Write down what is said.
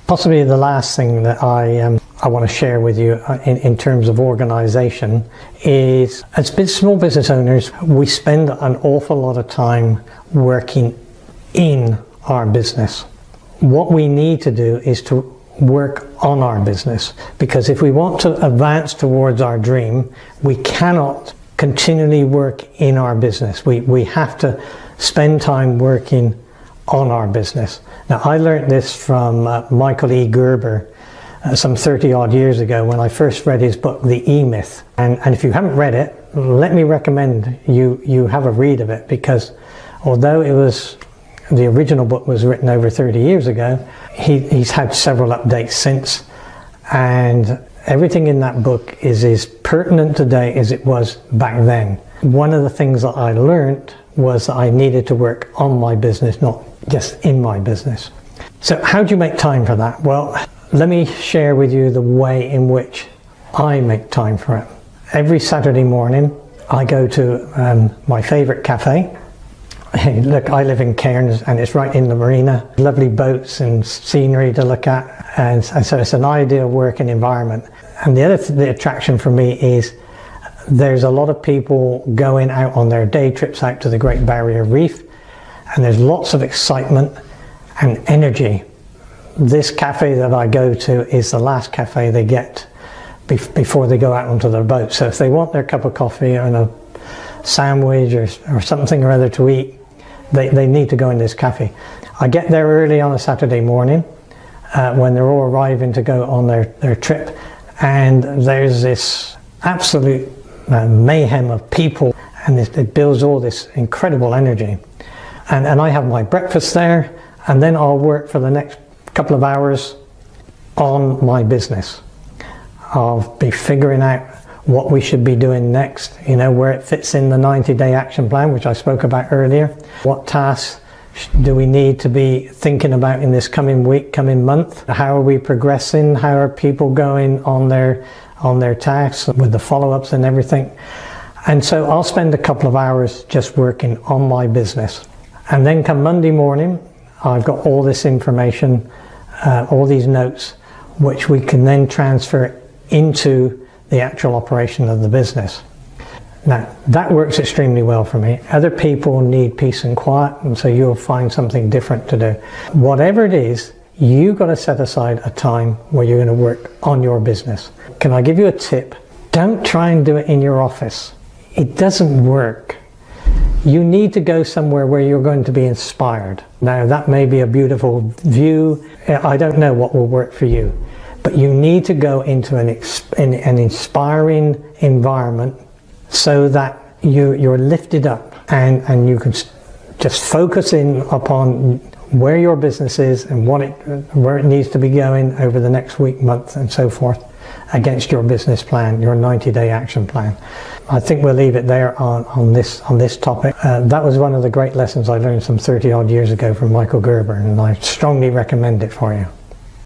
Possibly the last thing that I want to share with you in terms of organization is, as small business owners, we spend an awful lot of time working in our business. What we need to do is to work on our business, because if we want to advance towards our dream, we cannot continually work in our business. We have to spend time working on our business. Now, I learned this from Michael E. Gerber some 30 odd years ago when I first read his book, The E-Myth. And if you haven't read it, let me recommend you have a read of it, because although the original book was written over 30 years ago, he's had several updates since, and everything in that book is as pertinent today as it was back then. One of the things that I learned was that I needed to work on my business, not just in my business. So how do you make time for that? Well, let me share with you the way in which I make time for it. Every Saturday morning, I go to my favorite cafe. Look, I live in Cairns and it's right in the marina. Lovely boats and scenery to look at, and so it's an ideal working environment. And the attraction for me is there's a lot of people going out on their day trips out to the Great Barrier Reef, and there's lots of excitement and energy. This cafe that I go to is the last cafe they get before they go out onto their boat. So if they want their cup of coffee and a sandwich or something or other to eat, they need to go in this cafe. I get there early on a Saturday morning when they're all arriving to go on their trip, and there's this absolute mayhem of people, and it builds all this incredible energy. And I have my breakfast there, and then I'll work for the next couple of hours on my business. I'll be figuring out what we should be doing next, where it fits in the 90-day action plan, which I spoke about earlier. What tasks do we need to be thinking about in this coming week, coming month? How are we progressing? How are people going on their tasks with the follow-ups and everything? And so I'll spend a couple of hours just working on my business. And then come Monday morning, I've got all this information, all these notes, which we can then transfer into the actual operation of the business. Now, that works extremely well for me. Other people need peace and quiet, and so you'll find something different to do. Whatever it is, you've got to set aside a time where you're going to work on your business. Can I give you a tip? Don't try and do it in your office. It doesn't work. You need to go somewhere where you're going to be inspired. Now, that may be a beautiful view. I don't know what will work for you. But you need to go into an inspiring environment so that you're lifted up and you can just focus in upon where your business is and where it needs to be going over the next week, month, and so forth against your business plan, your 90-day action plan. I think we'll leave it there on this topic. That was one of the great lessons I learned some 30 odd years ago from Michael Gerber, and I strongly recommend it for you.